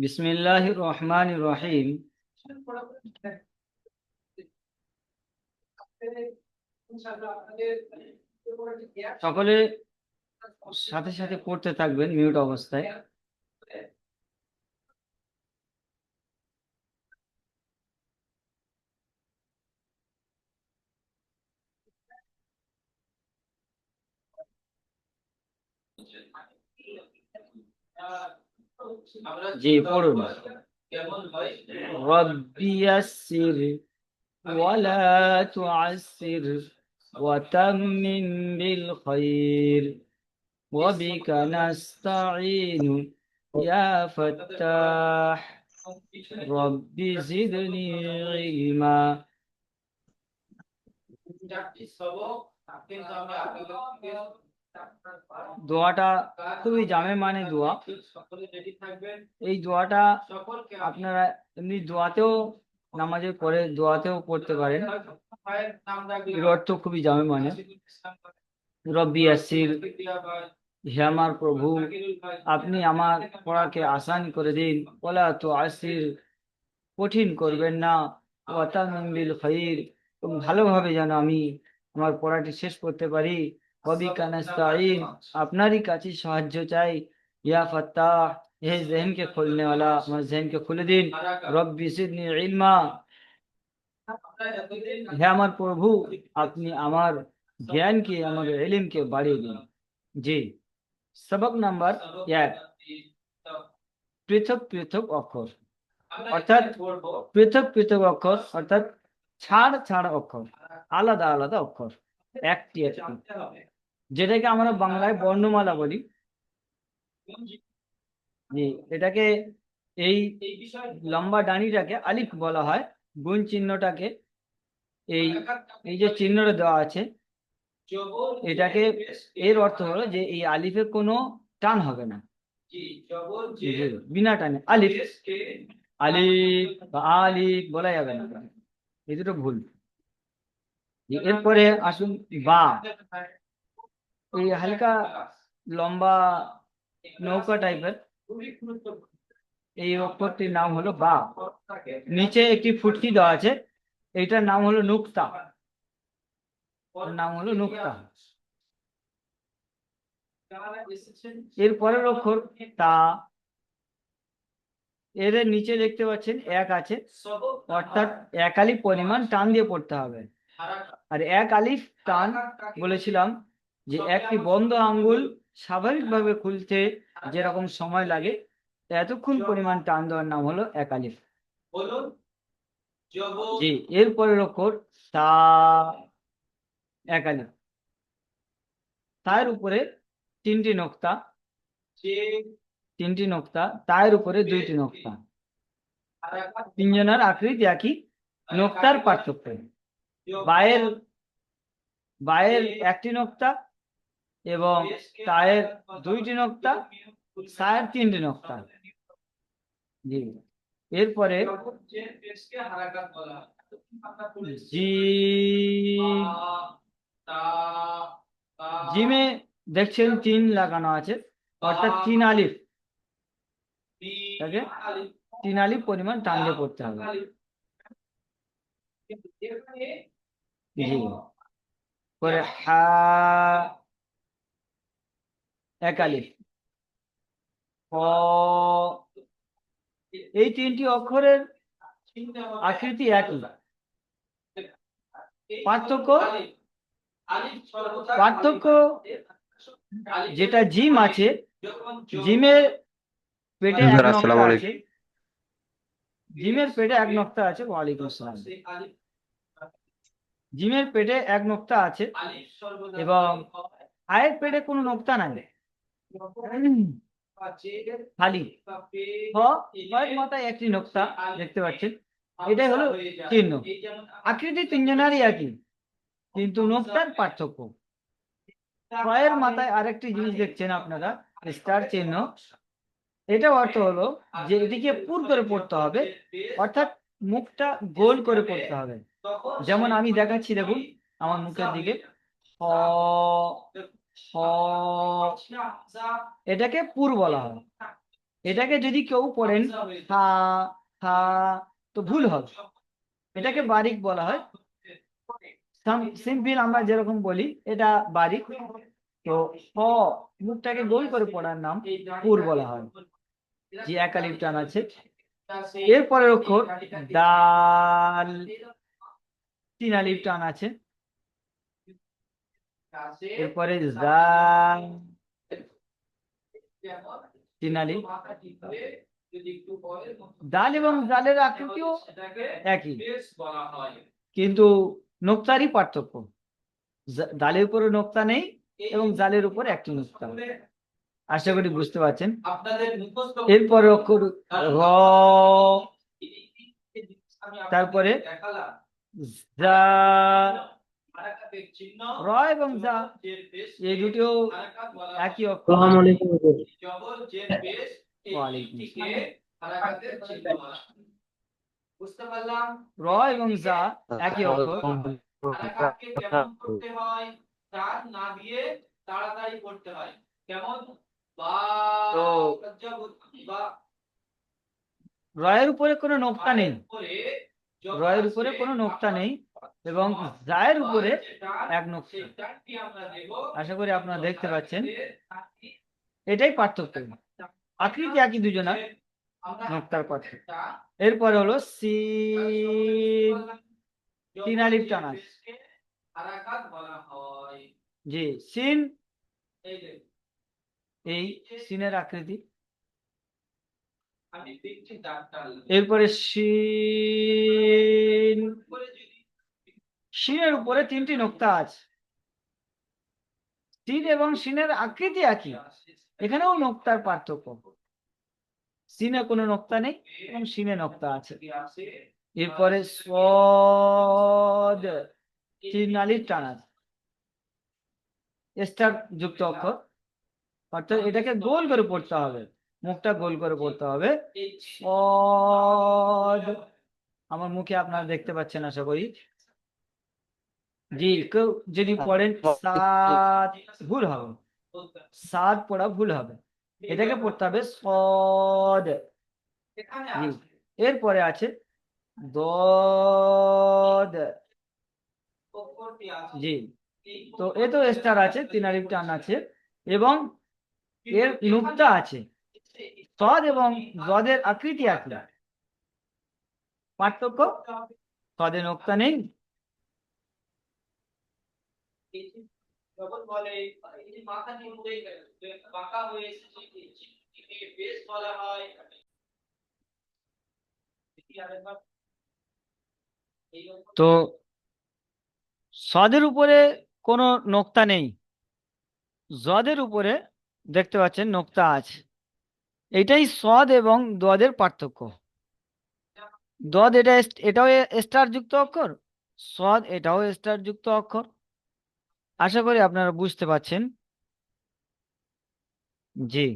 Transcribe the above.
বিসমিল্লাহির রহমানির রহিম। সকলে সাথে সাথে পড়তে থাকবেন মিউট অবস্থায়। জি পড়ুন। রব্বি ইয়াসসির ওয়ালা তুআসসির ওয়াতাম্মিম বিল খায়র ওয়াবিকা নাস্তাঈন ইয়া ফাত্তাহ রব্বি জিদনি ইলমা। দোয়াটা খুবই জামে মানে দোয়া। এই দোয়াটা আপনারা এমনি দোয়াতেও, নামাজের পরে দোয়াতেও পড়তে পারেন। এর অর্থ খুবই জামে মানে। রব্বি ইয়াসসির, হে আমার প্রভু, আপনি আমার পড়াকে আসান করে দিন। ওয়ালা তুআসসির, কঠিন করবেন না। ওয়াতাম্মিম বিল খায়র, এবং ভালোভাবে যেন আমি আমার পড়াটি শেষ করতে পারি। ওয়াবিকা নাস্তাঈন, আপনারই কাছে সাহায্য চাই। ইয়া ফাত্তাহ, হে জেহনকে খুলনে ওয়ালা, আমার জেহনকে খুলে দিন। রব্বি জিদনি ইলমা, হে আমার প্রভু, আপনি আমার জ্ঞানকে, আমার ইলমকে বাড়িয়ে দিন। জি, সবক নাম্বার 1, পৃথক পৃথক অক্ষর। অর্থাৎ পৃথক পৃথক অক্ষর অর্থাৎ ছাড় ছাড় অক্ষর, আলাদা আলাদা অক্ষর, একটি একটি, যেটাকে আমরা বাংলায় বর্ণমালা বলি। জি, এটাকে, এই লম্বা ডানিটাকে আলিফ বলা হয়। গুণ চিহ্নটাকে, এই এই যে চিহ্নটা দেওয়া আছে, এটাকে, এর অর্থ হলো যে এই আলিফে কোনো টান হবে না। জি, বিনা টানে আলিফ, আলিফ বা আলিফ বলা যাবে না, এই দুটো ভুল। এরপরে আসুন বা। এই হালকা লম্বা নৌকা টাইপের এই অক্ষরটির নাম হলো বা। নিচে একটি ফুটকি দেওয়া আছে, এইটার নাম হলো নুক্তা, নাম হলো নুক্তা। এর পরের অক্ষর তা। এর নিচে দেখতে পাচ্ছেন এক আছে, অর্থাৎ এক আলিফ পরিমাণ টান দিয়ে পড়তে হবে। আর এক আলিফ টান বলেছিলাম যে একটি বন্ধ আঙ্গুল স্বাভাবিকভাবে খুলতে যেরকম সময় লাগে, এতক্ষণ পরিমাণ টান দেওয়ার নাম হলো এক আলিফ। জি, এরপরের অক্ষর তা, এক আলিফ। তার উপরে তিনটি নোক্তা, তিনটি নোক্তা, তার উপরে দুইটি নোক্তা। তিনজনের আকৃতি একই, নোক্তার পার্থক্য। বায়ের বায়ের একটি নোক্তা এবং তায়ের দুইটি নোক্তা, সায়ের তিনটি নোক্তা। জি, এরপরে জিমে দেখছেন তিন লাগানো আছে, অর্থাৎ তিন আলিফ, তাকে তিন আলিফ পরিমাণ টান দিয়ে পড়তে হবে। জি, পরে হা, এক আলিফ। ক, এই তিনটি অক্ষরের আকৃতি একই, পার্থক্য পার্থক্য যেটা জিম আছে, জিমের পেটে এক নক্তা আছে, জিমের পেটে এক নক্তা আছে। ওয়ালাইকুম আসসালাম। জিমের পেটে এক নক্তা আছে এবং আয়ের পেটে কোনো নক্তা নাই, খালি। মাথায় একটি নক্তা দেখতে পাচ্ছেন, এটাই হলো চিহ্ন। আকৃতি তিনজনারই একই, কিন্তু নক্তার পার্থক্য। ছয়ের মাথায় আরেকটি জিনিস দেখছেন আপনারা, স্টার চিহ্ন। এটা অর্থ হলো যে এদিকে পুর করে পড়তে হবে, অর্থাৎ মুখটা গোল করে পড়তে হবে। যেমন আমি দেখাচ্ছি, দেখুন আমার মুখের দিকে, হ হ এটাকে পুর বলা হয়। এটাকে যদি কেউ পড়েন হা হা তো ভুল হবে, এটাকে বারিক বলা হয়। সিম্পল আমরা যেরকম বলি এটা বারিক। তো হ মুখটাকে গোল করে পড়ার নাম পুর বলা হয়, যে একালিপ টান আছে। এরপরের অক্ষর দাল, তিন আলিফ টান আছে। এরপরে জা, তিন আলিফ। দাল এবং জালের আকৃতিও একই, কিন্তু নোক্তারই পার্থক্য। দালের উপরে নোক্তা নেই এবং জালের উপরে একটি নোক্তা। আশা করি বুঝতে পারছেন। এরপরে অক্ষর র, তারপরে যা, র এবং যা, এই দুটিও একই অক্ষর। আসসালামু আলাইকুম হুজুর। ওয়ালাইকুম আসসালাম। র এবং যা একই অক্ষর। তো রয়ের উপরে কোনো নোক্তা নেই, রয়ের উপরে কোনো নোক্তা নেই এবং জায়ের উপরে এক নোক্তা। আশা করি আপনারা দেখতে পাচ্ছেন, এটাই পার্থক্য। আকৃতি একই দুজনা, নোক্তার কথা। এরপরে হলো সিন, তিন আলিফ টান আছে। জি, সিন, এই সিনের আকৃতি। এরপরে শিন, শিনের উপরে তিনটি নোক্তা আছে। সিন এবং শিনের আকৃতি একই, এখানেও নোক্তার পার্থক্য। সিনে কোনো নোক্তা নেই এবং শিনে নোক্তা আছে। এরপরে সদ, তিন আলিফ টান আছে, স্টার যুক্ত অক্ষর, অর্থাৎ এটাকে গোল করে পড়তে হবে, মুখটা গোল করে পড়তে হবে। সদ, আমার মুখে আপনারা দেখতে পাচ্ছেন আশা করি। জি, কেউ যদি পড়েন সাদ, ভুল হবে, সাদ পড়া ভুল হবে, এটাকে পড়তে হবে সদ। জি, এরপরে আছে দদ। জি, তো এ তো স্টার আছে, তিন আলিফ টান আছে এবং এর নুক্তা আছে। সদ এবং জদের আকৃতি একই, পার্থক্য সদে নোক্তা নেই। তো সদের উপরে কোনো নোক্তা নেই, জদের উপরে দেখতে পাচ্ছেন নোক্তা আছে। এটাই সদ এবং দদের পার্থক্য। দদ এটা এটাও স্টার যুক্ত অক্ষর, সদ এটাও স্টার যুক্ত অক্ষর। আশা করি আপনারা বুঝতে পারছেন। জি।